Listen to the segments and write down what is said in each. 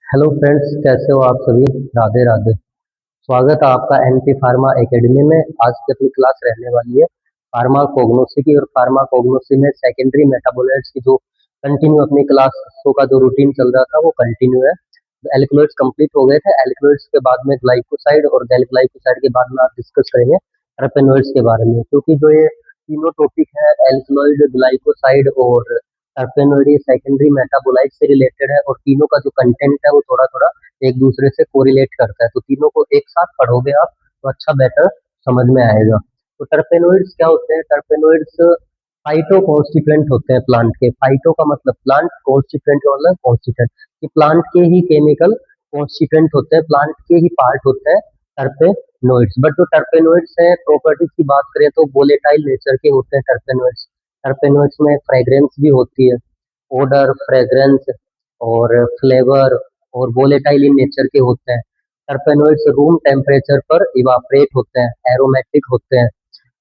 Hello friends, कैसे हो आप सभी। राधे राधे। स्वागत है आपका एनपी फार्मा एकेडमी में। आज की अपनी क्लास रहने वाली है फार्माकोग्नोसी की, और फार्माकोग्नोसी में सेकेंडरी मेटाबोलाइट्स की जो कंटिन्यू अपनी क्लासों का जो रूटीन चल रहा था वो कंटिन्यू है। एल्कलॉइड्स कंप्लीट हो गए थे। एल्कलॉइड्स के बाद में ग्लाइकोसाइड, और ग्लाइकोसाइड के बाद में आप डिस्कस करेंगे टर्पेनोइड्स के बारे में, क्योंकि जो ये तीनों टॉपिक है एल्कलॉइड, ग्लाइकोसाइड और टर्पेनोइड, ये सेकेंडरी मेटाबोलाइट से रिलेटेड है, और तीनों का जो कंटेंट है वो थोड़ा थोड़ा एक दूसरे से कोरिलेट करता है। तो तीनों को एक साथ पढ़ोगे आप तो अच्छा बेटर समझ में आएगा। तो टर्पेनोइड्स क्या होते हैं? टर्पेनोइड्स फाइटो कॉन्स्टिट्यूएंट होते हैं प्लांट के। फाइटो का मतलब प्लांट, कॉन्स्टिट्यूएंट का मतलब कॉन्स्टिट्यूएंट, कि प्लांट के ही केमिकल कॉन्स्टिट्यूएंट होते हैं, प्लांट के ही पार्ट होते हैं टर्पेनोइड्स। बट जो टर्पेनोइड्स है, प्रॉपर्टीज की बात करें तो वोलेटाइल नेचर के होते हैं टर्पेनोइड्स। टर्पेनोइड्स में फ्रेग्रेंस भी होती है, ओडर, फ्रेग्रेंस और फ्लेवर, और वोलेटाइल इन नेचर के होते हैं। टर्पेनोइड्स रूम टेम्परेचर पर इवापरेट होते हैं, एरोमेटिक होते हैं,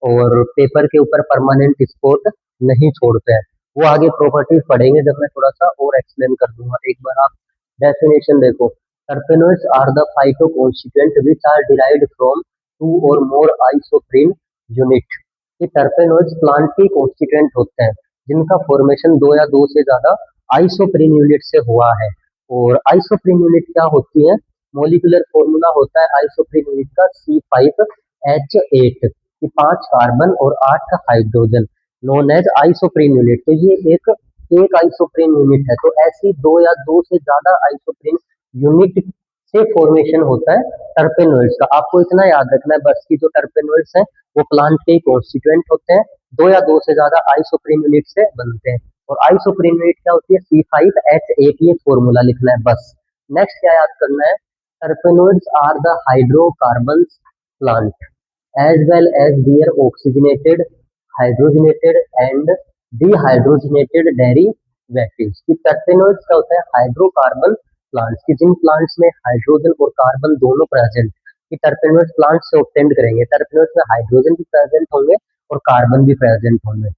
और पेपर के ऊपर परमानेंट स्पॉट नहीं छोड़ते हैं। वो आगे प्रॉपर्टीज पढ़ेंगे जब मैं थोड़ा सा और एक्सप्लेन कर दूंगा। एक बार आप डेफिनेशन देखो। Terpenoids are the phytoconstituent which are derived from two or more isoprene unit. ये टर्पेनोइड्स प्लांट के कॉन्स्टिट्यूएंट होते हैं जिनका फॉर्मेशन दो या दो से ज्यादा आइसोप्रीन यूनिट से हुआ है। और आइसोप्रीन यूनिट क्या होती है? मोलिकुलर फॉर्मूला होता है आइसोप्रीन यूनिट का C5H8, कि 5 कार्बन और 8 hydrogen, known as isoprene unit. तो ये एक एक आइसोप्रीन यूनिट है। तो ऐसी दो या दो से ज्यादा आइसोप्रीन यूनिट से फॉर्मेशन होता है टर्पेनोइड्स का। आपको इतना याद रखना है बस, कि जो टर्पेनोइड्स हैं वो प्लांट के कॉन्स्टिट्यूएंट होते हैं, दो या दो से ज्यादा आइसोप्रीन यूनिट से बनते हैं। और आइसोप्रीन यूनिट क्या होती है? C5H8, ये फॉर्मूला लिखना है बस। नेक्स्ट क्या याद करना है? Terpenoids are the hydrocarbons plant as well as their oxygenated, hydrogenated and dehydrogenated derivatives। कि टर्पेनोइड्स क्या होता है? हाइड्रोकार्बन प्लांट्स, की जिन प्लांट्स में हाइड्रोजन और कार्बन दोनों प्रेजेंट, कि टर्पेनोइड्स प्लांट से ऑब्टेंड करेंगे। टर्पेनोइड्स में हाइड्रोजन भी प्रेजेंट होंगे और कार्बन भी प्रेजेंट होंगे,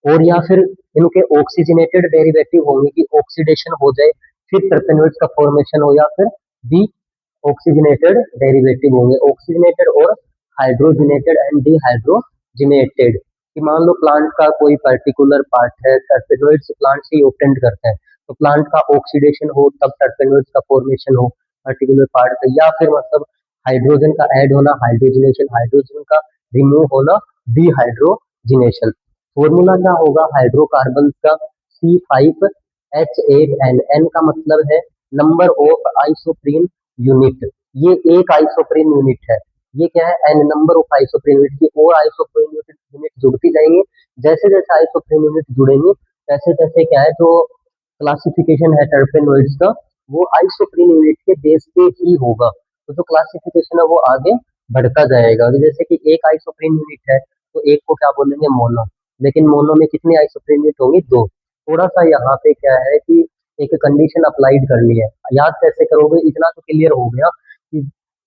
और या फिर इनके ऑक्सीजनेटेड डेरिवेटिव होंगे, कि ऑक्सीडेशन हो जाए फिर टर्पेनोइड्स का फॉर्मेशन हो, या फिर डी ऑक्सीजनेटेड डेरिवेटिव होंगे, ऑक्सीजनेटेड और हाइड्रोजनेटेड एंड डिहाइड्रोजनेटेड। कि मान लो प्लांट का कोई पर्टिकुलर पार्ट है, टर्पेनोइड्स प्लांट से ही ऑब्टेंड करते हैं, तो प्लांट का ऑक्सीडेशन हो तब टर्पेनोइड्स का फॉर्मेशन हो पर्टिकुलर पार्ट का, या फिर मतलब हाइड्रोजन का ऐड होना, हाइड्रोजनेशन, हाइड्रोजन का रिमूव होना, डिहाइड्रोजनेशन। फॉर्मूला क्या होगा हाइड्रोकार्बन का? C5H8N। एन का मतलब है नंबर ऑफ आइसोप्रीन यूनिट। ये एक आइसोप्रीन यूनिट है। ये क्या है? N number of isoprene unit की। और आइसोप्रीन यूनिट जुड़ती जाएंगी। जैसे जैसे आइसोप्रीन यूनिट जुड़ेंगी तैसे तैसे क्या है, जो क्लासिफिकेशन है टर्पेनोइड्स का, वो आइसोप्रीन यूनिट के बेस पे ही होगा। तो जो क्लासिफिकेशन है वो आगे बढ़ता जाएगा। तो जैसे कि एक आइसोप्रीन यूनिट है तो एक को क्या बोलेंगे? मोनो। लेकिन मोनो में कितनी आइसोप्रीन यूनिट होंगी? दो। थोड़ा सा यहाँ पे क्या है कि एक कंडीशन अप्लाइड करनी है। याद कैसे करोगे? इतना तो क्लियर हो गया कि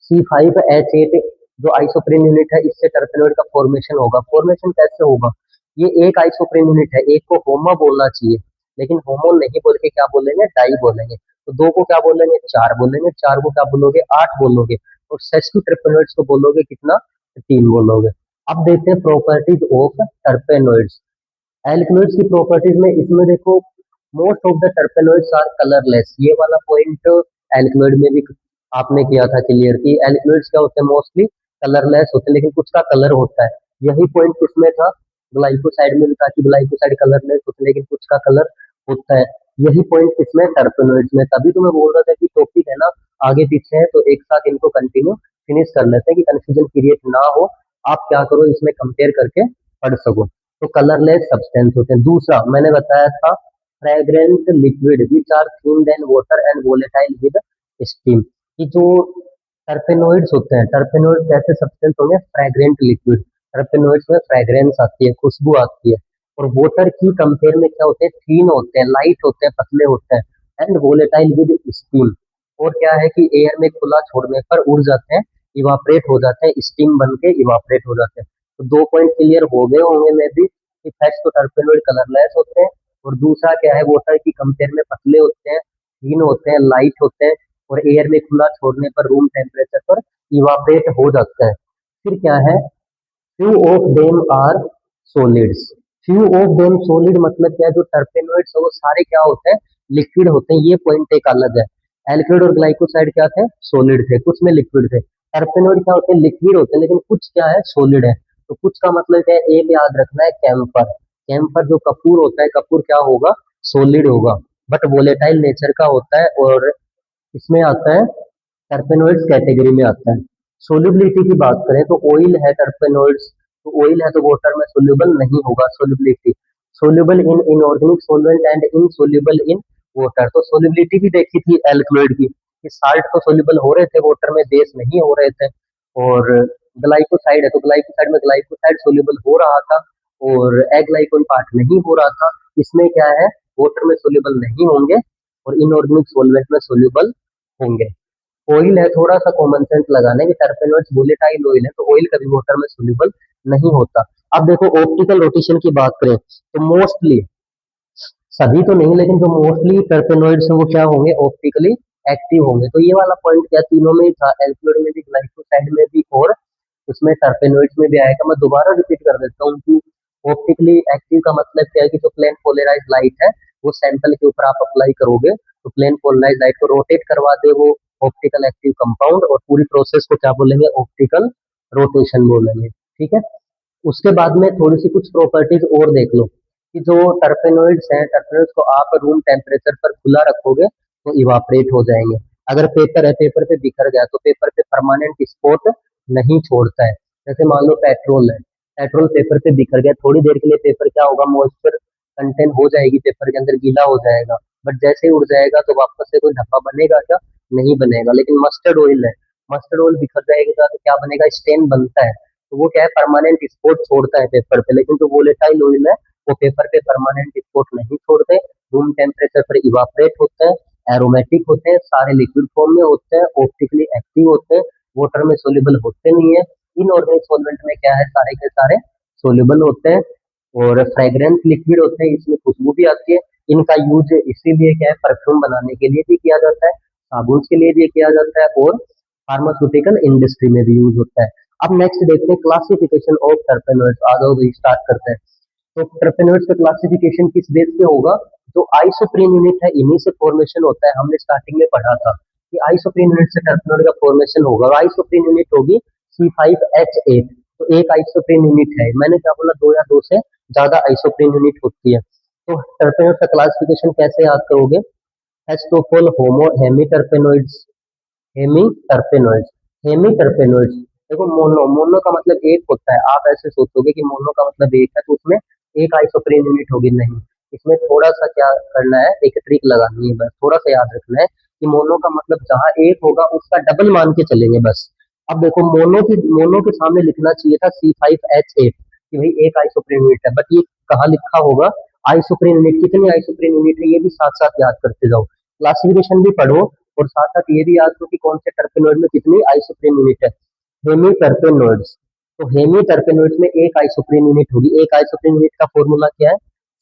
C5H8 जो आइसोप्रीन यूनिट है इससे टर्पेनोइड का फॉर्मेशन होगा। फॉर्मेशन कैसे होगा? ये एक आइसोप्रीन यूनिट है, एक को होमो बोलना चाहिए, लेकिन होमो नहीं बोल के क्या बोलेंगे? डाई बोलेंगे। तो दो को क्या बोलेंगे? चार बोलेंगे। चार को क्या बोलोगे? आठ बोलोगे। और सेस्टू टर्पेनोइड्स को बोलोगे कितना? तीन बोलोगे। अब देखते हैं प्रॉपर्टीज ऑफ टर्पेनोइड्स। एल्कलॉइड्स की प्रॉपर्टीज में इसमें देखो, most of the terpenoids are colourless. ये वाला पॉइंट एल्कलॉइड में भी आपने किया था क्लियर, कि एल्कलॉइड्स क्या होते हैं? मोस्टली कलरलेस होते हैं, लेकिन कुछ का कलर होता है। यही पॉइंट किसमें था? ग्लाइकोसाइड में भी था, कि ग्लाइकोसाइड कलरलेस होते हैं लेकिन कुछ का कलर होता है। यही पॉइंट किसमें? टर्पेनोइड्स में। तभी तो मैं बोल रहा था कि टॉपिक है ना आगे पीछे है, तो एक साथ इनको कंटिन्यू फिनिश कर लेते हैं, कि कंफ्यूजन क्रिएट ना हो। आप क्या करो, इसमें कंपेयर करके पढ़ सको। तो कलरलेस सब्सटेंस होते हैं। दूसरा मैंने बताया था fragrant liquid which are thin than water and volatile with steam. कि जो टर्पेनोइड्स होते हैं, टर्पेनोइड कैसे सब्सटेंस होंगे? Fragrant liquid. टर्पेनोइड्स में फ्रेग्रेंस आती है, खुशबू आती है। और वाटर की कंपेयर में क्या होते हैं? थीन होते हैं, लाइट होते हैं, पतले होते हैं, एंड वोलेटाइल विद स्टीम। और क्या है कि एयर में खुला छोड़ने पर उड़ जाते हैं, इवापरेट हो जाते हैं, स्टीम बन के इवापरेट हो जाते हैं। तो दो पॉइंट क्लियर हो गए होंगे में भी, कि फर्स्ट तो टर्पेनोइड कलरलेस होते हैं, और दूसरा क्या है? वाटर की कंपेयर में पतले होते हैं, थीन होते हैं, लाइट होते हैं, और एयर में खुला छोड़ने पर रूम टेम्परेचर पर इवापरेट हो जाता है। फिर क्या है, few of them are solids. Few of them solid मतलब क्या है, जो टर्पेनोइड्स है वो सारे क्या होते हैं, लिक्विड होते हैं। ये पॉइंट एक अलग है। एल्किड और ग्लाइकोसाइड क्या थे, सॉलिड थे, कुछ में लिक्विड थे। टर्पेनोइड क्या होते हैं, लिक्विड होते हैं, लेकिन कुछ क्या है, सॉलिड है। तो कुछ का मतलब क्या है, एक याद रखना है, कैम्फर। कैम्फर जो कपूर होता है, कपूर क्या होगा, सॉलिड होगा, बट वोलेटाइल नेचर का होता है, और इसमें आता है, टर्पेनोइड्स कैटेगरी में आता है। सोल्युबिलिटी की बात करें तो ऑयल है टर्पेनोइड्स, तो ऑयल है तो वाटर में सोल्यूबल नहीं होगा। Solubility, soluble in inorganic solvent and insoluble in water. तो सोल्युबिलिटी भी देखी थी एल्कलॉइड की, कि साल्ट तो सोल्यूबल हो रहे थे वाटर में, बेस नहीं हो रहे थे। और ग्लाइकोसाइड है तो ग्लाइकोसाइड में ग्लाइकोसाइड सोल्यूबल हो रहा था, और एग्लाइकोन पार्ट नहीं हो रहा था। इसमें क्या है, वाटर में सोल्यूबल नहीं होंगे और इनऑर्गेनिक सॉल्वेंट में सोल्यूबल होंगे। ऑयल है, थोड़ा सा कॉमन सेंस लगाना है कि टर्पेनोइड्स वोलेटाइल ऑयल है, तो ऑयल कभी वाटर में सोल्यूबल नहीं होता। अब देखो ऑप्टिकल रोटेशन की बात करें तो मोस्टली, सभी तो नहीं लेकिन जो मोस्टली टर्पेनोइड्स है वो क्या होंगे, ऑप्टिकली एक्टिव होंगे। तो ये वाला पॉइंट क्या तीनों में ही था, एल्कलॉइड में भी, ग्लाइकोसाइड में भी, और उसमें टर्पेनोइड्स में भी आएगा। मैं दोबारा रिपीट कर देता हूँ कि ऑप्टिकली एक्टिव का मतलब क्या है, कि जो प्लेन पोलराइज लाइट है वो सैंपल के ऊपर आप अप्लाई करोगे तो प्लेन पोलराइज लाइट को रोटेट करवा दे वो ऑप्टिकल एक्टिव कंपाउंड, और पूरी प्रोसेस को क्या बोलेंगे, ऑप्टिकल रोटेशन बोलेंगे। ठीक है। उसके बाद में थोड़ी सी कुछ प्रॉपर्टीज और देख लो, कि जो टर्पेनोइड्स हैं, टर्पेनोइड्स को आप रूम टेम्परेचर पर खुला रखोगे तो इवापरेट हो जाएंगे। अगर पेपर है, पेपर पे बिखर गया तो पेपर पे परमानेंट स्पॉट नहीं छोड़ता है। जैसे मान लो पेट्रोल है, पेट्रोल पेपर पे बिखर गया, थोड़ी देर के लिए पेपर क्या होगा, मॉइस्चर कंटेन हो जाएगी, पेपर के अंदर गीला हो जाएगा, बट जैसे ही उड़ जाएगा तो वापस से कोई धब्बा बनेगा क्या, नहीं बनेगा। लेकिन मस्टर्ड ऑयल है, मस्टर्ड ऑयल बिखर जाएगा तो क्या बनेगा, स्टेन बनता है, तो वो क्या है, परमानेंट स्पॉट छोड़ता है पेपर पे। लेकिन जो वोलेटाइल ऑयल है वो पेपर पे परमानेंट स्पॉट नहीं छोड़ते, रूम टेम्परेचर पर इवापरेट होते हैं, एरोमेटिक होते हैं, सारे लिक्विड फॉर्म में होते हैं, ऑप्टिकली एक्टिव होते हैं, वाटर में सोल्यूबल होते नहीं है। इनऑर्गेनिक सॉल्वेंट में क्या है, सारे के सारे सोल्यूबल होते हैं, और फ्रेग्रेंस लिक्विड होते हैं, इसमें खुशबू भी आती है। इनका यूज इसीलिए क्या है, परफ्यूम बनाने के लिए भी किया जाता है, साबुन के लिए भी किया जाता है, और फार्मास्यूटिकल इंडस्ट्री में भी यूज होता है। अब नेक्स्ट देखते हैं क्लासिफिकेशन ऑफ टर्पेनोइड्स। आ जाओ भाई, स्टार्ट करते हैं। तो टर्पेनोइड्स का क्लासिफिकेशन किस बेस पे होगा, जो आइसोप्रीन यूनिट है इन्हीं से फॉर्मेशन होता है। हमने स्टार्टिंग में पढ़ा था कि आइसोप्रीन यूनिट से टर्पेनोइड का फॉर्मेशन होगा, और आइसोप्रीन यूनिट होगी C5H8। तो एक आइसोप्रीन यूनिट है, मैंने क्या बोला, दो या दो से ज्यादा आइसोप्रीन यूनिट होती है। तो टर्पेनोइड का क्लासिफिकेशन कैसे याद करोगे, first of all homo hemi terpenoids, hemi terpenoids, hemi terpenoids. देखो मोनो, मोनो का मतलब एक होता है, आप ऐसे सोचोगे कि मोनो का मतलब एक है तो उसमें एक आइसोप्रीन यूनिट होगी, नहीं। इसमें थोड़ा सा क्या करना है, एक ट्रिक लगानी है, बस थोड़ा सा याद रखना है कि मोनो का मतलब जहां एक होगा उसका डबल मान के चलेंगे बस। अब देखो मोनो के सामने लिखना चाहिए था C5H8, कि भाई एक आइसोप्रीन यूनिट है, बट ये कहाँ लिखा होगा, आइसोप्रीन यूनिट। कितनी आइसोप्रीन यूनिट है ये भी साथ साथ याद करते जाओ, क्लासिफिकेशन भी पढ़ो, और साथ साथ ये भी याद करो कि कौन से टर्पेनोइड में कितनी आइसोप्रीन यूनिट है। हेमी टर्पेनोइड्स, तो हेमी टर्पेनोइड्स में एक आइसोप्रीन यूनिट होगी। एक आइसोप्रीन यूनिट का फॉर्मूला क्या है,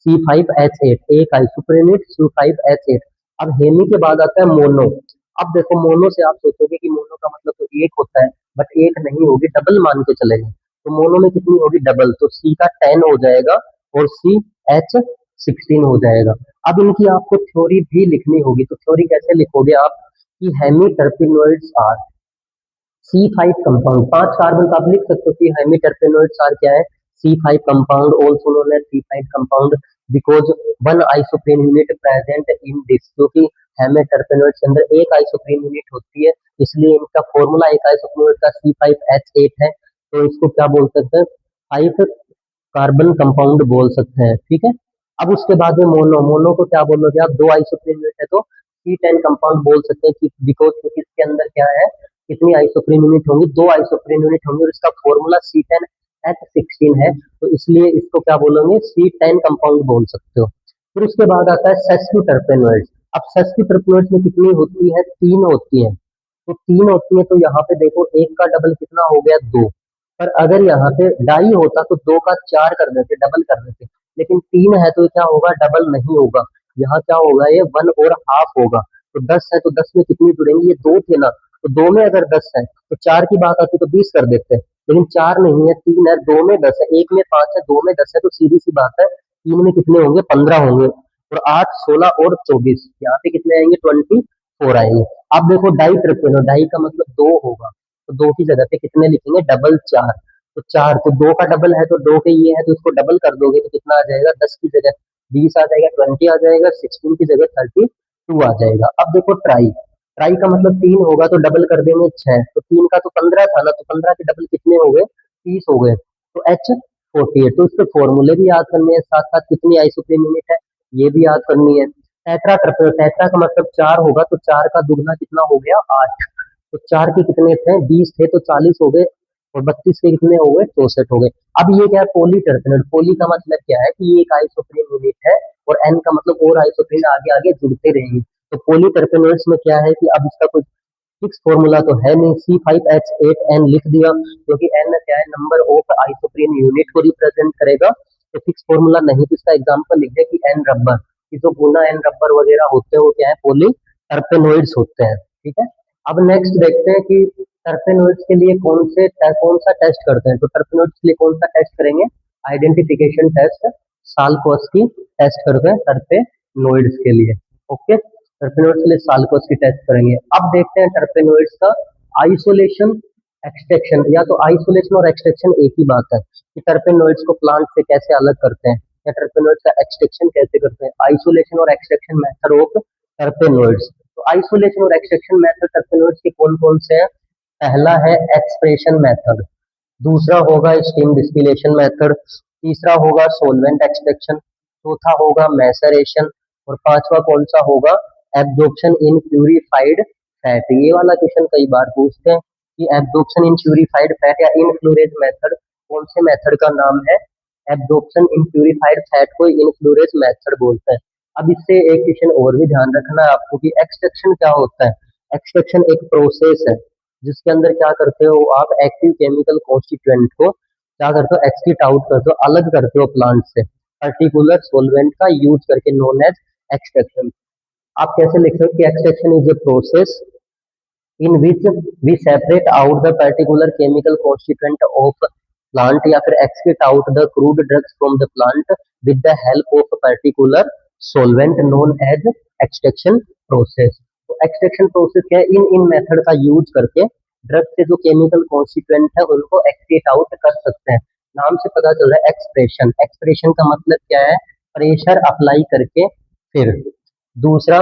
C5H8, एक आइसोप्रीन यूनिट C5H8। अब हेमी के बाद आता है मोनो। अब देखो मोनो से आप सोचोगे कि मोनो का मतलब तो एक होता है, बट एक नहीं होगी, डबल मान के चलेंगे। तो मोनो में कितनी होगी, डबल, तो C का 10 हो जाएगा और CH16 हो जाएगा। अब इनकी आपको थ्योरी भी लिखनी होगी, तो थ्योरी कैसे लिखोगे आप, कि hemi terpenoids are C5 compound, 5 carbon का आप लिख सकते हो कि हेमी टर्पेनोइड्स आर क्या है, C5 compound, also known as C5 compound, because one isoprene unit present in this, क्योंकि हेमी टर्पेनोइड्स के अंदर एक आइसोप्रीन यूनिट होती है, इसलिए इनका फॉर्मूला एक आइसोप्रीन का C5H8 है। तो इसको क्या बोल सकते हैं, 5 कार्बन कंपाउंड बोल सकते हैं। ठीक है। अब उसके बाद में मोनो, मोनो को क्या बोलोगे आप, दो आइसोप्रीन यूनिट है तो C10 कंपाउंड बोल सकते हैं, कि बिकॉज क्योंकि इसके अंदर क्या है, कितनी आइसोप्रीन यूनिट होंगी, दो आइसोप्रीन यूनिट होंगी, और इसका फॉर्मूला C10H16 है, तो इसलिए इसको क्या बोलोगे, C10 कंपाउंड बोल सकते हो। फिर उसके बाद आता है सेस्क्यू टर्पेनोइड्स। अब सेस्क्यू टर्पेनोइड्स में कितनी होती है, तीन होती है। तो तीन होती है, तो यहाँ पे देखो एक का डबल कितना हो गया, दो। पर अगर यहाँ पे डाई होता तो दो का चार कर देते, डबल कर देते, लेकिन तीन है तो क्या होगा, डबल नहीं होगा, यहाँ क्या होगा, ये वन और हाफ होगा। तो 10 है तो 10 में कितनी जुड़ेंगी, ये 2 थे ना, तो 2 में अगर 10 है तो 4 की बात आती तो 20 कर देते हैं, लेकिन 4 नहीं है, 3 है, 2 में 10 है, 1 में 5 है, 2 में 10 है, तो सीधी सी बात है 3 में कितने होंगे, 15 होंगे, और 8, 16 और 24 यहाँ पे कितने आएंगे, 24 आएंगे। अब देखो डाई ट्रिपल, डाई का मतलब 2 होगा, तो 2 की जगह पे कितने लिखेंगे, डबल 4, तो 4 तो 2 का डबल है तो 2 के ये है तो इसको डबल कर दोगे तो कितना आ जाएगा, 10 की जगह 20 आ जाएगा, 20 आ जाएगा, 16 की जगह 32 आ जाएगा। अब देखो ट्राई, ट्राई का मतलब 3 होगा तो डबल कर देंगे 6, तो 3 का तो 15 था ना, तो 15 के डबल कितने हो गए, 30 हो गए, तो H48, तो इसके फॉर्मूले भी याद करने हैं, साथ साथ कितनी आइसोप्रीन यूनिट है ये भी याद करनी है। टेट्रा ट्रिपल, टेट्रा का मतलब 4 होगा तो 4 का दुगना कितना हो गया, 8, तो 4 के कितने थे, 20 थे तो 40 हो गए, और 32 के कितने हो गए, 64 हो गए। अब ये क्या है, पोली टर्पनेट, पोली का मतलब क्या है कि ये एक आइसोप्रीन यूनिट है, और एन का मतलब और आइसोप्रीन आगे आगे जुड़ते रहेंगे। तो पोली टर्पनेट्स में क्या है कि अब इसका कोई फिक्स फॉर्मूला तो है नहीं, C5H8N लिख दिया, क्योंकि एन क्या है, नंबर ऑफ आइसोप्रीन यूनिट को रिप्रेजेंट करेगा, तो फिक्स फॉर्मूला नहीं, तो इसका एग्जांपल लिख दिया कि एन रबर, कि जो गुना एन रबर वगैरह होते हैं वो क्या है, पोली टर्पेनोइड्स होते हैं, ठीक है। अब नेक्स्ट देखते हैं कि टर्पेनोइड्स के लिए कौन सा टेस्ट करते हैं, तो टर्पेनोइड्स के लिए कौन सा टेस्ट करेंगे, आइडेंटिफिकेशन टेस्ट, साल्कोस्की टेस्ट करते हैं टर्पेनोइड्स के लिए, ओके। टर्पेनोइड्स के लिए साल्कोस्की टेस्ट करेंगे। अब देखते हैं टर्पेनोइड्स का आइसोलेशन, एक्सट्रैक्शन, या तो आइसोलेशन और एक्सट्रैक्शन एक ही बात है, कि टर्पेनोइड्स को प्लांट से कैसे अलग करते हैं, या टर्पेनोइड्स का एक्सट्रैक्शन कैसे करते हैं, आइसोलेशन और एक्सट्रैक्शन मेथड ऑफ टर्पेनोइड्स। तो आइसोलेशन और एक्सट्रैक्शन मेथड टर्पेनोइड्स के कौन कौन से हैं, पहला है एक्सप्रेशन मेथड, दूसरा होगा स्टीम डिस्टिलेशन मेथड, तीसरा होगा सोलवेंट एक्सट्रैक्शन, चौथा होगा मैसरेशन, और पांचवा कौन सा होगा, एब्जॉर्प्शन इन प्यूरिफाइड फैट। ये वाला क्वेश्चन कई बार पूछते हैं कि एब्जॉर्प्शन इन प्यूरिफाइड फैट या इनफ्लोरेज मेथड कौन से मेथड का नाम है, एब्जॉर्प्शन इन प्यूरिफाइड फैट को इनफ्लोरेज मेथड बोलते हैं। अब इससे एक क्वेश्चन और भी ध्यान रखना है आपको कि एक्सट्रैक्शन क्या होता है। एक्सट्रैक्शन एक प्रोसेस है जिसके अंदर क्या करते हो आप, एक्टिव केमिकल कॉन्स्टिट्यूएंट को क्या करते हो, एक्सट्रैक्ट आउट करते हो, अलग करते हो प्लांट से पर्टिकुलर सॉल्वेंट का यूज करके, नोन एज एक्सट्रैक्शन। आप कैसे लिख रहे हो कि extraction is a process in which we separate out the particular chemical constituent of plant या फिर excrete out the crude drugs from the plant with the help of a particular solvent known as extraction process। तो extraction process क्या है, इन method का use करके drug से जो chemical constituent है उनको एक्सट्रैक्ट आउट कर सकते हैं। नाम से पता चल रहा है एक्सप्रेशन, एक्सप्रेशन का मतलब क्या है, प्रेशर अप्लाई करके, फिर दूसरा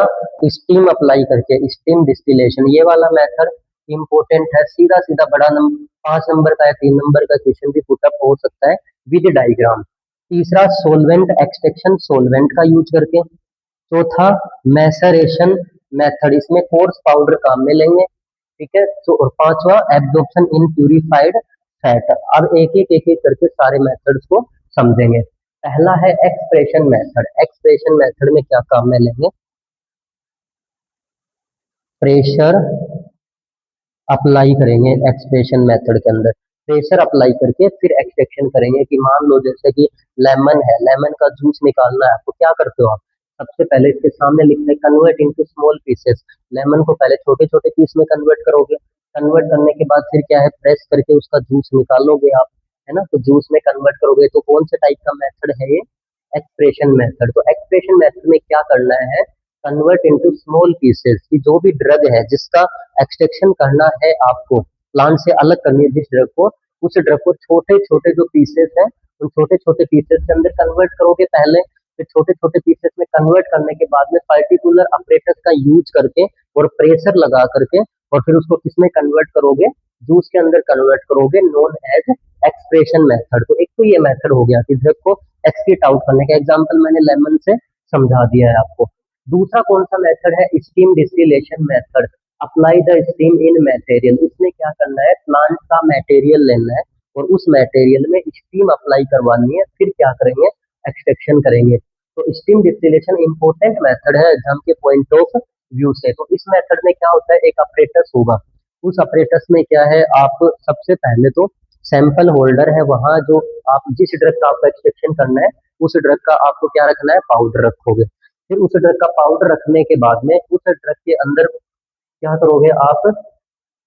स्टीम अप्लाई करके, स्टीम डिस्टिलेशन, ये वाला मेथड इंपॉर्टेंट है, सीधा सीधा बड़ा नंबर 5 नंबर का या 3 नंबर का क्वेश्चन भी पुटअप हो सकता है विद डायग्राम। तीसरा सोलवेंट एक्सट्रैक्शन, सोलवेंट का यूज करके। चौथा मैसरेशन मेथड, इसमें कोर्स पाउडर काम में लेंगे, ठीक है। तो और पांचवा एब्जॉर्प्शन इन प्यूरिफाइड फैट। अब एक एक करके सारे मेथड्स को समझेंगे। पहला है एक्सप्रेशन मेथड, एक्सप्रेशन मेथड में क्या काम में लेंगे, प्रेशर अप्लाई करेंगे एक्सप्रेशन मेथड के अंदर, प्रेशर अप्लाई करके फिर एक्सट्रैक्शन करेंगे। कि मान लो जैसे कि लेमन है, लेमन का जूस निकालना है आपको, क्या करते हो आप, सबसे पहले इसके सामने लिखते हैं convert into small pieces, lemon को पहले छोटे छोटे पीस में कन्वर्ट करोगे, कन्वर्ट करने के बाद फिर क्या है, प्रेस करके उसका जूस निकालोगे आप, है ना, तो जूस में कन्वर्ट करोगे। तो कौन से टाइप का मेथड है ये, एक्सप्रेशन मेथड। तो एक्सप्रेशन मेथड में क्या करना है, कन्वर्ट इनटू स्मॉल पीसेस, की जो भी ड्रग है जिसका एक्सट्रैक्शन करना है आपको, प्लांट से अलग करनी है जिस ड्रग को, उस ड्रग को छोटे छोटे जो पीसेस हैं उन छोटे छोटे पीसेस के अंदर कन्वर्ट करोगे पहले, फिर छोटे छोटे पीसेस में कन्वर्ट करने के बाद में पर्टिकुलर अपरेटस का यूज करके और प्रेशर लगा करके, और फिर उसको किसमें कन्वर्ट करोगे, जूस के अंदर कन्वर्ट करोगे, नोन एज एक्सप्रेशन मेथड। तो एक तो ये मेथड हो गया कि ड्रग को एक्सक्रीट आउट करने का, एग्जाम्पल मैंने लेमन से समझा दिया है आपको। दूसरा कौन सा मेथड है, steam distillation method, apply the steam in material. इसमें क्या करना है, प्लांट का मटेरियल लेना है और उस मटेरियल में स्टीम अप्लाई करवानी है, फिर क्या करेंगे, एक्सट्रैक्शन करेंगे। तो स्टीम डिस्टिलेशन इंपॉर्टेंट मेथड है एग्जाम के पॉइंट ऑफ व्यू से। तो इस मेथड में क्या होता है, एक अपरेटस होगा, उस अपरेटस में क्या है, आप सबसे पहले तो सैंपल होल्डर है, वहां जो आप जिस ड्रग का आपको एक्सट्रैक्शन करना है उस ड्रग का आपको क्या रखना है, पाउडर रखोगे। फिर उस ड्रग का पाउडर रखने के बाद में उस ड्रग के अंदर क्या करोगे आप,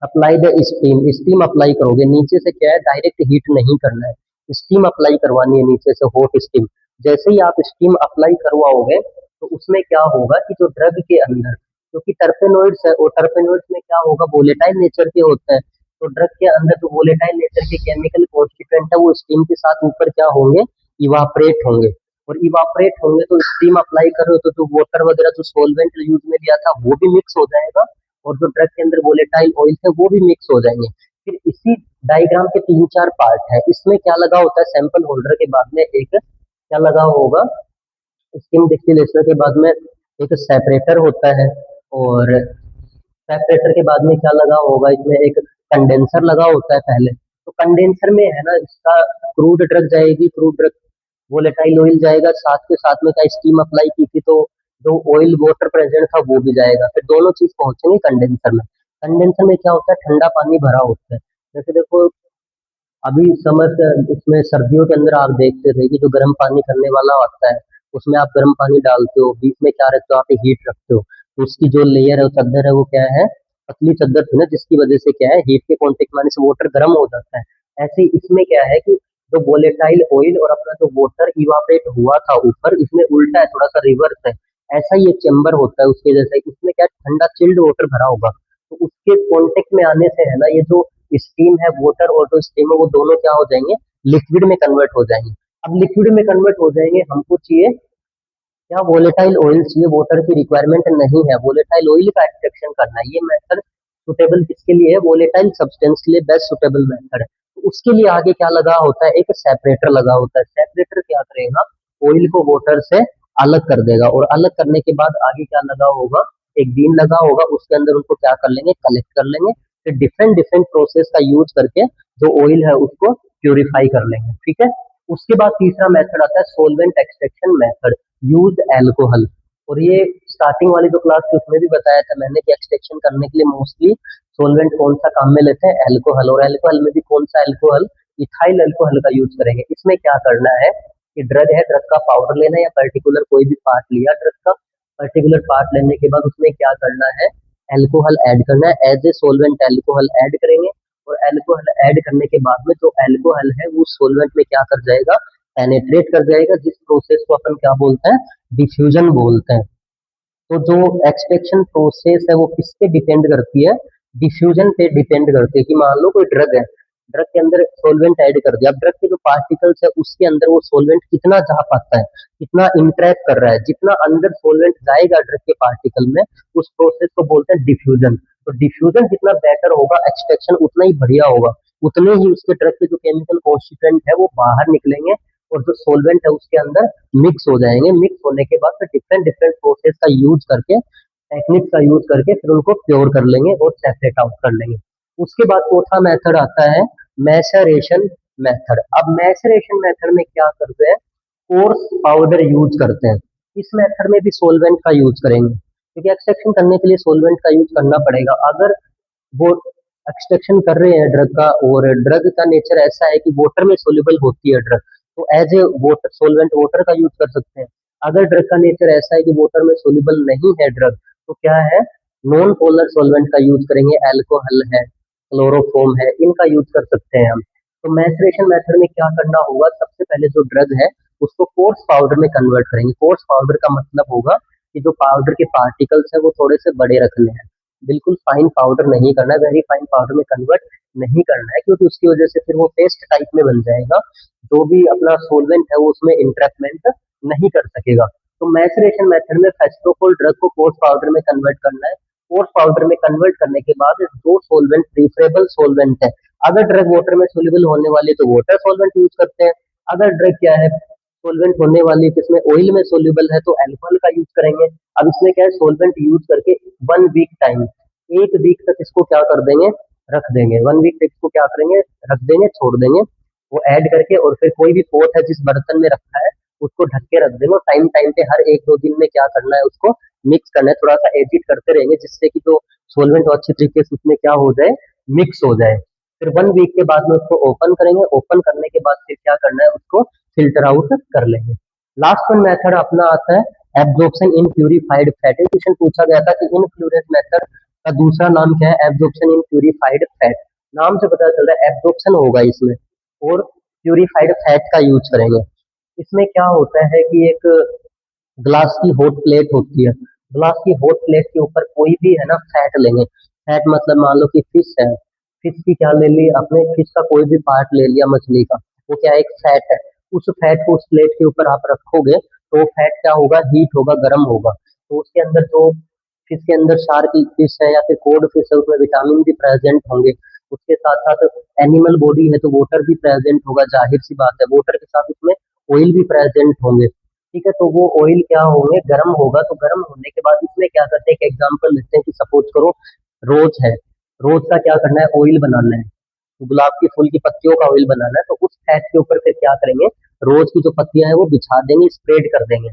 apply the steam, steam apply करोगे। नीचे से क्या है, डायरेक्ट हीट नहीं करना है, स्टीम अप्लाई करवानी है नीचे से, हॉट स्टीम। जैसे ही आप स्टीम अप्लाई करवाओगे तो उसमें क्या होगा कि जो ड्रग के अंदर, क्योंकि टर्पेनोइड्स है और टर्पेनोइड्स में क्या होगा, वोलेटाइल नेचर के होते हैं, तो ड्रग के अंदर जो वोलेटाइल नेचर के केमिकल कॉन्स्टिट्यूएंट है वो स्टीम के साथ ऊपर क्या होंगे, इवापरेट होंगे। और इवापरेट होंगे तो स्टीम अप्लाई करो तो जो वाटर वगैरह जो सोलवेंट यूज में लिया था वो भी मिक्स हो जाएगा, और जो ड्रग के अंदर वोलेटाइल ऑयल है वो भी मिक्स हो जाएंगे। फिर इसी डायग्राम के तीन चार पार्ट है, इसमें क्या लगा होता है, सैंपल होल्डर के बाद में एक क्या लगा होगा, स्टीम डिस्टिलेशन के बाद में एक सेपरेटर होता है, और सेपरेटर के बाद में क्या लगा होगा, इसमें एक कंडेंसर लगा होता है पहले। तो कंडेंसर में है ना, इसका क्रूड ड्रग जाएगी, क्रूड ड्रग वोलेटाइल ऑयल जाएगा, साथ के साथ में क्या स्टीम अप्लाई की थी तो जो ऑयल वाटर प्रेजेंट था वो भी जाएगा, फिर दोनों चीज पहुंचेंगे कंडेंसर में। कंडेंसर में क्या होता है, ठंडा पानी भरा होता है। जैसे देखो अभी समर इसमें सर्दियों के अंदर आप देखते थे कि जो गर्म पानी करने वाला आता है उसमें आप गर्म पानी डालते हो, बीच में क्या रखते हो, आप हीट रखते हो, तो उसकी जो लेयर है, चादर है, वो क्या है, पतली चादर थी ना, जिसकी वजह से क्या है, हीट के कॉन्टेक्ट में आने से वाटर गर्म हो जाता है। ऐसे ही इसमें क्या है कि जो वोलेटाइल ऑयल और अपना जो वाटर इवापोरेट हुआ था ऊपर, इसमें उल्टा है, थोड़ा सा रिवर्स है। ऐसा ही एक चेम्बर होता है उसके जैसा, इसमें क्या है, ठंडा चिल्ड वाटर भरा होगा, तो उसके कॉन्टेक्ट में आने से है ना, ये जो स्टीम है, वाटर और जो स्टीम है, वो दोनों क्या हो जाएंगे, लिक्विड में कन्वर्ट हो जाएंगे। अब लिक्विड में कन्वर्ट हो जाएंगे, हमको चाहिए क्या, वोलेटाइल ऑयल चाहिए, वाटर की रिक्वायरमेंट नहीं है, वोलेटाइल ऑयल का एक्सट्रैक्शन करना है। ये मेथड सुटेबल किसके लिए है, वोलेटाइल सब्सटेंस के लिए बेस्ट सुटेबल मेथड है। तो उसके लिए आगे क्या लगा होता है, एक सेपरेटर लगा होता है। सेपरेटर क्या करेगा, ऑयल को वाटर से अलग कर देगा, और अलग करने के बाद आगे क्या लगा होगा, एक बीन लगा होगा, उसके अंदर उनको क्या कर लेंगे, कलेक्ट कर लेंगे, फिर डिफरेंट डिफरेंट प्रोसेस का यूज करके जो ऑयल है उसको प्यूरिफाई कर लेंगे, ठीक है। उसके बाद तीसरा मेथड आता है solvent extraction method, use alcohol. और ये स्टार्टिंग वाली जो क्लास थी उसमें भी बताया था मैंने कि एक्सट्रैक्शन करने के लिए मोस्टली सोलवेंट कौन सा काम में लेते हैं, एल्कोहल, और एल्कोहल में भी कौन सा एल्कोहल, इथाइल एल्कोहल का यूज करेंगे। इसमें क्या करना है कि ड्रग है, ड्रग का पाउडर लेना या पर्टिकुलर कोई भी पार्ट लिया ड्रग का, पर्टिकुलर पार्ट लेने के बाद उसमें क्या करना है, एल्कोहल ऐड करना है, as a solvent alcohol add करेंगे। और एल्कोहल ऐड करने के बाद में जो एल्कोहल है वो सोलवेंट में क्या कर जाएगा, पेनेट्रेट कर जाएगा, जिस प्रोसेस को अपन क्या बोलते हैं, डिफ्यूजन बोलते हैं। तो जो एक्सट्रैक्शन प्रोसेस है वो किस पे डिपेंड करती है, डिफ्यूजन पे डिपेंड करती है। कि मान लो कोई ड्रग है, ड्रग के अंदर सोलवेंट ऐड कर दिया, अब ड्रग के जो पार्टिकल्स है उसके अंदर वो सोलवेंट कितना जा पाता है, कितना इंट्रैक्ट कर रहा है, जितना अंदर सोलवेंट जाएगा ड्रग के पार्टिकल में, उस प्रोसेस को बोलते हैं डिफ्यूजन। तो डिफ्यूजन जितना बेटर होगा, एक्सट्रैक्शन उतना ही बढ़िया होगा, उतने ही उसके ड्रग के जो केमिकल कॉन्स्टिट्यूएंट है वो बाहर निकलेंगे, और जो सोलवेंट है उसके अंदर मिक्स हो जाएंगे। मिक्स होने के बाद फिर डिफरेंट डिफरेंट प्रोसेस का यूज करके, टेक्निक्स का यूज करके फिर उनको प्योर कर लेंगे और सेपरेट आउट कर लेंगे। उसके बाद चौथा मेथड आता है मैसरेशन मेथड। अब मैसरेशन मेथड में क्या करते हैं, कोर्स पाउडर यूज करते हैं। इस मेथड में भी सोलवेंट का यूज करेंगे, क्योंकि एक्सट्रैक्शन करने के लिए सोलवेंट का यूज करना पड़ेगा। अगर वो एक्सट्रैक्शन कर रहे हैं ड्रग का, और ड्रग का नेचर ऐसा है कि वाटर में सोल्यूबल होती है ड्रग, तो as a water solvent water का यूज कर सकते हैं। अगर ड्रग का नेचर ऐसा है कि वाटर में सोल्यूबल नहीं है ड्रग, तो क्या है, नॉन पोलर सोलवेंट का यूज करेंगे, एल्कोहल है, क्लोरोफॉर्म है, इनका यूज कर सकते हैं हम। तो मैसरेशन मेथड में क्या करना होगा, सबसे पहले जो ड्रग है उसको कोर्स पाउडर में कन्वर्ट करेंगे। कोर्स पाउडर का मतलब होगा कि जो पाउडर के पार्टिकल्स है वो थोड़े से बड़े रखने हैं, बिल्कुल फाइन पाउडर नहीं करना है, वेरी फाइन पाउडर में कन्वर्ट नहीं करना है, क्योंकि उसकी वजह से फिर वो पेस्ट टाइप में बन जाएगा, जो भी अपना सोलवेंट है वो उसमें इंट्रैक्टमेंट नहीं कर सकेगा। तो मैसरेशन मेथड में फर्स्ट ऑफ ऑल ड्रग को कोर्स पाउडर में कन्वर्ट करना है। कोर्स पाउडर में कन्वर्ट करने के बाद दो सोलवेंट प्रीफरेबल सोलवेंट है, अगर ड्रग वाटर में सोल्यूबल होने वाली है तो वाटर सोलवेंट यूज करते हैं, अगर ड्रग क्या है, सोलवेंट होने वाली है किसमें, ऑयल में सोल्यूबल है, तो अल्कोहल का यूज करेंगे। अब इसमें क्या है, सोलवेंट यूज करके 1 वीक टाइम, 1 वीक तक इसको क्या कर देंगे, रख देंगे, 1 वीक तक इसको क्या करेंगे, रख देंगे, छोड़ देंगे, वो ऐड करके, और फिर कोई भी पोट है जिस बर्तन में रखा है उसको ढक के रख देंगे, और टाइम टाइम पे हर 1-2 दिन में क्या करना है, उसको मिक्स करना है, थोड़ा सा एजिट करते रहेंगे, जिससे कि जो सोलवेंट अच्छी तरीके से उसमें क्या हो जाए, मिक्स हो जाए। फिर 1 वीक के बाद में उसको ओपन करेंगे, ओपन करने के बाद फिर क्या करना है, उसको फिल्टर आउट कर लेंगे। लास्ट वन मेथड अपना आता है absorption in purified fat. Question पूछा गया था कि इन फ्लूरेंस मेथड का दूसरा नाम क्या है? Absorption in purified fat. नाम से पता चल रहा है एब्जॉर्प्शन होगा इसमें, और प्यूरिफाइड फैट का यूज करेंगे। इसमें क्या होता है कि एक ग्लास की हॉट प्लेट होती है, ग्लास की हॉट प्लेट के ऊपर कोई भी है ना फैट लेंगे। फैट मतलब मान लो कि फिश है, फिश की क्या ले ली आपने, फिश का कोई भी पार्ट ले लिया मछली का, वो क्या है? एक फैट है। उस फैट को उस प्लेट के ऊपर आप रखोगे तो वो फैट क्या होगा? हीट होगा, गर्म होगा। तो उसके अंदर जो फिश के अंदर शार्क फिश है या फिर कोड फिश है, उसमें विटामिन भी प्रेजेंट होंगे। उसके साथ साथ एनिमल बॉडी है तो वाटर भी प्रेजेंट होगा, जाहिर सी बात है। वाटर के साथ उसमें ऑयल भी प्रेजेंट होंगे। ठीक है, तो वो ऑयल क्या होंगे? गर्म होगा। तो गर्म होने के बाद इसमें क्या करते हैं, एक एग्जांपल लेते हैं कि सपोज करो रोज है, रोज का क्या करना है? ऑयल बनाना है, गुलाब के फूल की पत्तियों का ऑयल बनाना है। तो उस फैट के ऊपर फिर क्या करेंगे? रोज की जो पत्तियां हैं वो बिछा देंगे, स्प्रेड कर देंगे,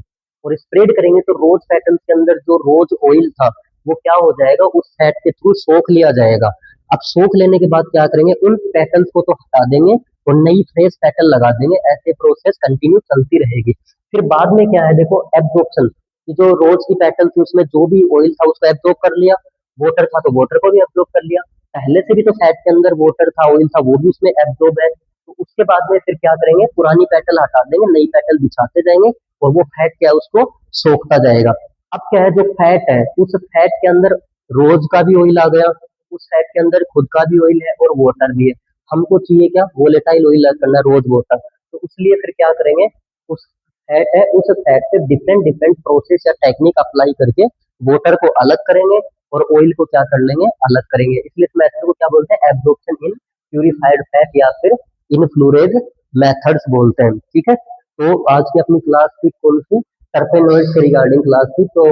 और स्प्रेड करेंगे तो रोज पेटल्स के अंदर जो रोज ऑयल था वो क्या हो जाएगा? उस फैट के थ्रू सोख लिया जाएगा। अब सोख लेने के बाद क्या करेंगे? उन पेटल्स को तो हटा देंगे और नई फ्रेश पेटल लगा देंगे। ऐसे प्रोसेस कंटिन्यू चलती रहेगी। फिर बाद में क्या है, देखो एब्जॉर्प्शन, कि जो रोज की पेटल थी उसमें जो भी ऑयल था उसको एब्जॉर्ब कर लिया, वाटर था तो वाटर को भी एब्जॉर्ब कर लिया। पहले से भी तो फैट के अंदर वाटर था, ऑयल था, वो भी उसमें एब्जॉर्ब है। तो उसके बाद में फिर क्या करेंगे? पुरानी पेटल हटा देंगे, नई पेटल बिछाते जाएंगे, और वो फैट क्या है? उसको सोखता जाएगा। अब क्या है, जो फैट है उस फैट के अंदर रोज का भी ऑयल आ गया, उस फैट के अंदर खुद का भी ऑयल है और वाटर भी है। हमको चाहिए क्या? वोलेटाइल ऑयल करना, रोज वाटर। तो इसलिए फिर क्या करेंगे? उस फैट है, उस फैट पे डिफरेंट डिफरेंट प्रोसेस या टेक्निक अप्लाई करके वाटर को अलग करेंगे और ऑयल को क्या कर लेंगे? अलग करेंगे। इसलिए इस मेथड को क्या बोलते हैं? एब्जॉर्प्शन इन प्यूरिफाइड फैट या फिर इनफ्लोरेज मेथड्स बोलते हैं। ठीक है, तो आज की अपनी क्लास थी कौन सी? टर्पेनोइड के रिगार्डिंग क्लास थी। तो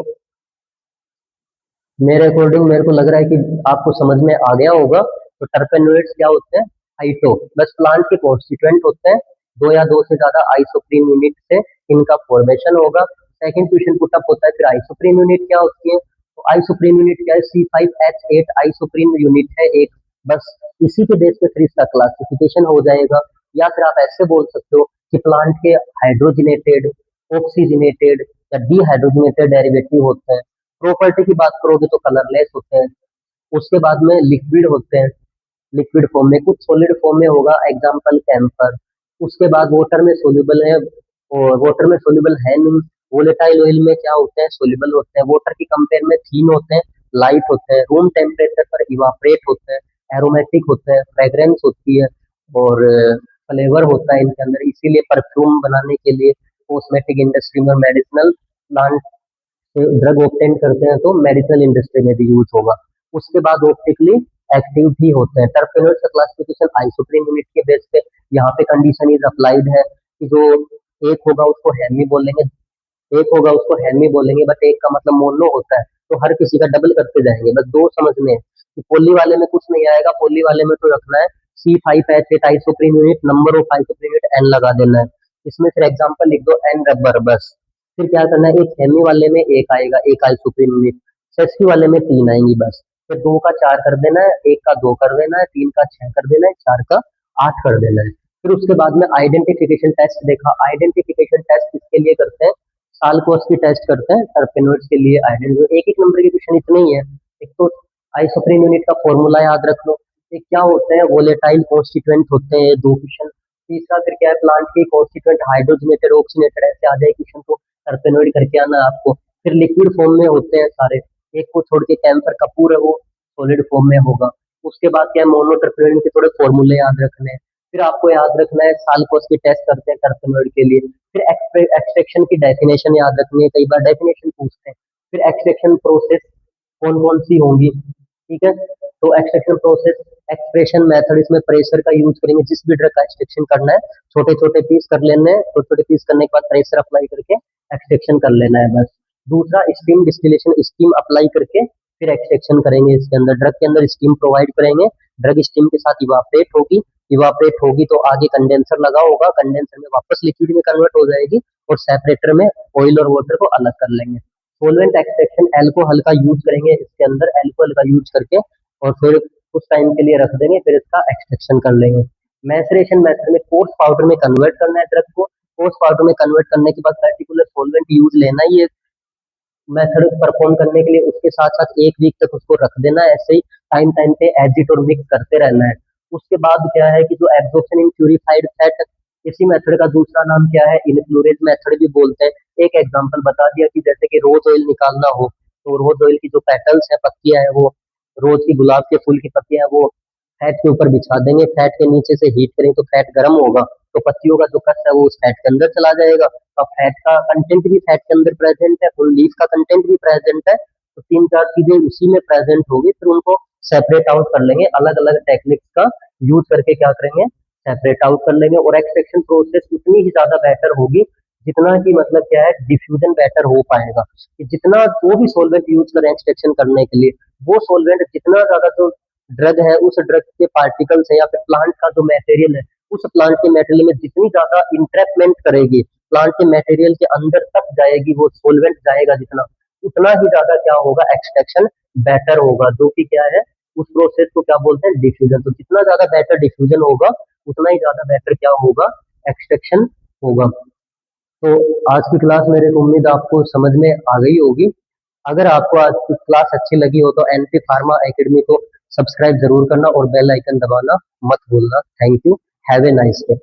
मेरे अकॉर्डिंग मेरे को लग रहा है कि आपको समझ में आ गया होगा। तो टर्पेनोइड्स क्या होते हैं? आइसो, बस प्लांट के कॉन्स्टिट्यूएंट होते हैं। दो या दो से ज्यादा आइसोप्रीन यूनिट से इनका फॉर्मेशन होगा। सेकंड क्वेश्चन पुटअप होता है, फिर आइसोप्रीन यूनिट क्या होती है? तो आइसोप्रीन यूनिट क्या है? C5H8 आइसोप्रीन यूनिट है एक। बस इसी के बेस पे फिर इसका क्लासिफिकेशन हो जाएगा। या फिर आप ऐसे बोल सकते हो कि प्लांट के हाइड्रोजनेटेड, ऑक्सीजनेटेड या डीहाइड्रोजनेटेड डेरिवेटिव होते हैं। प्रॉपर्टी की बात करोगे तो कलरलेस होते हैं। उसके बाद में लिक्विड होते हैं, लिक्विड फॉर्म में, कुछ सॉलिड फॉर्म में होगा, एग्जांपल कैंपर। उसके बाद वाटर में सोल्यूबल है और वाटर में सोल्यूबल है नहीं। वोलेटाइल ऑयल में क्या होते हैं? सोल्यूबल होते हैं। वाटर की कंपेयर में थीन होते हैं, लाइट होते हैं, रूम टेम्परेचर पर इवापरेट होते हैं, एरोमेटिक होते हैं, फ्रेग्रेंस होती है, और फ्लेवर होता है इनके अंदर। इसीलिए परफ्यूम बनाने के लिए कॉस्मेटिक इंडस्ट्री में, मेडिसिनल प्लांट ड्रग ऑब्टेन करते हैं तो मेडिकल इंडस्ट्री में भी यूज होगा। उसके बाद ऑप्टिकली एक्टिव भी होते हैं। टर्पेनोइड्स का क्लासिफिकेशन आइसोप्रीन यूनिट के बेस पे यहाँ पे कंडीशन इज अप्लाइड है कि जो एक होगा उसको हेमी बोलेंगे, एक होगा उसको हेमी बोलेंगे, बट एक का मतलब मोनो होता है, तो हर किसी का डबल करते जाएंगे। बस दो समझने हैं कि पोली वाले में कुछ नहीं आएगा, पोली वाले में तो रखना है C5H8 isoprene unit, number of isoprene unit n लगा देना है। इसमें फिर एग्जांपल लिख दो n रबर बस। फिर क्या करना है? एक हेमी वाले में एक आएगा, एक आइसोप्रीन यूनिट। सेस्की वाले में तीन आएंगी बस। फिर दो का चार कर देना है, एक का दो कर देना है, तीन का छह कर देना है, चार का आठ कर देना है। फिर उसके बाद में आइडेंटिफिकेशन टेस्ट देखा। आइडेंटिफिकेशन टेस्ट किसके लिए करते हैं? साल्कोस की टेस्ट करते हैं टर्पेनोइड्स के लिए। आइडेंटिफिकेशन एक एक नंबर के क्वेश्चन इतने ही है। एक तो आइसोप्रीन यूनिट का फॉर्मूला याद रख लो। एक क्या होते हैं? वोलेटाइल कॉन्स्टिट्यूएंट होते हैं, दो क्वेश्चन। तीसरा फिर क्या है? प्लांट के कॉन्स्टिट्यूएंट हाइड्रोजनेटेड, ऑक्सीजनेटेड, ऐसे आ जाए क्वेश्चन तो टर्पेनोइड करके आना आपको। फिर लिक्विड फॉर्म में होते हैं सारे, एक को छोड़ के कैंपर कपूर है वो सॉलिड फॉर्म में होगा। उसके बाद क्या है? मोनो टर्पेनोइड के थोड़े फॉर्मूले याद रखने हैं। फिर आपको याद रखना है साल्कोस की टेस्ट करते हैं टर्पेनोइड के लिए। फिर एक्सट्रैक्शन की डेफिनेशन याद रखनी है, कई बार डेफिनेशन पूछते हैं। फिर एक्सट्रैक्शन प्रोसेस कौन कौन सी होंगी? ठीक है, तो एक्सट्रैक्शन प्रोसेस, एक्सप्रेशन मेथड, इसमें प्रेशर का यूज करेंगे। जिस भी ड्रग का एक्सट्रैक्शन करना है छोटे छोटे पीस कर लेने हैं, छोटे छोटे पीस करने के बाद प्रेशर अप्लाई करके एक्सट्रैक्शन कर लेना है बस। दूसरा स्टीम डिस्टिलेशन, स्टीम अप्लाई करके फिर एक्सट्रैक्शन करेंगे। इसके अंदर ड्रग के अंदर स्टीम प्रोवाइड करेंगे, ड्रग स्टीम के साथ इवापरेट होगी, इवापरेट होगी तो आगे कंडेंसर लगा होगा, कंडेंसर में वापस लिक्विड में कन्वर्ट हो जाएगी, और सेपरेटर में ऑयल और वाटर को अलग कर लेंगे। सोलवेंट एक्सट्रैक्शन, एल्कोहल का यूज करेंगे इसके अंदर, एल्कोहल का यूज करके और फिर कुछ टाइम के लिए रख देंगे, फिर इसका एक्सट्रैक्शन कर लेंगे। मैसरेशन मेथड में कोर्स पाउडर में कन्वर्ट करना है ड्रग को। कोर्स पाउडर में कन्वर्ट करने के बाद पर्टिकुलर सोलवेंट यूज लेना ही है, मेथड परफॉर्म करने के लिए उसके साथ साथ 1 वीक तक उसको रख देना है, ऐसे ही टाइम टाइम पे एडिट और मिक्स करते रहना है। उसके बाद क्या है कि जो एब्जॉर्प्शन इन प्यूरिफाइड फैट, इसी मेथड का दूसरा नाम क्या है, इनफ्लोरेट मेथड भी बोलते हैं। एक एग्जांपल बता दिया कि जैसे कि रोज ऑयल निकालना हो, तो रोज ऑयल की जो पेटल्स है, पत्तियां है, वो रोज की गुलाब के फूल की पत्तियां हैं, वो फैट के ऊपर बिछा देंगे। फैट के नीचे से हीट करेंगे तो फैट गर्म होगा, तो पत्तियों का जो कस है वो उस फैट के अंदर चला जाएगा। अब फैट का कंटेंट भी फैट के अंदर प्रेजेंट है, फुल लीफ का कंटेंट भी प्रेजेंट है, तो तीन चार चीजें उसी में प्रेजेंट होगी। फिर उनको सेपरेट आउट कर लेंगे, अलग अलग टेक्निक्स का यूज करके क्या करेंगे, सेपरेट आउट कर लेंगे। और एक्सट्रैक्शन प्रोसेस उतनी ही ज्यादा बेटर होगी जितना कि मतलब क्या है, डिफ्यूजन बेटर हो पाएगा। कि जितना जो भी सॉल्वेंट यूज करें एक्सट्रैक्शन करने के लिए, वो सॉल्वेंट जितना ज्यादा जो ड्रग है, उस ड्रग के पार्टिकल्स है या फिर प्लांट का जो मटेरियल है, उस प्लांट के मटेरियल में जितनी ज्यादा इंट्रैपमेंट करेगी, प्लांट के मटेरियल के अंदर तक जाएगी, वो सॉल्वेंट जाएगा जितना, उतना ही ज्यादा क्या होगा, एक्सट्रैक्शन बेटर होगा। जो कि क्या है, उस प्रोसेस को क्या बोलते हैं, डिफ्यूजन। तो जितना ज्यादा बेटर डिफ्यूजन होगा, उतना ही ज्यादा बेटर क्या होगा, एक्सट्रैक्शन होगा। तो आज की क्लास मेरे को उम्मीद आपको समझ में आ गई होगी। अगर आपको आज की क्लास अच्छी लगी हो तो एनपी फार्मा एकेडमी को सब्सक्राइब जरूर करना और बेल आइकन दबाना मत भूलना। Thank you. Have a nice day.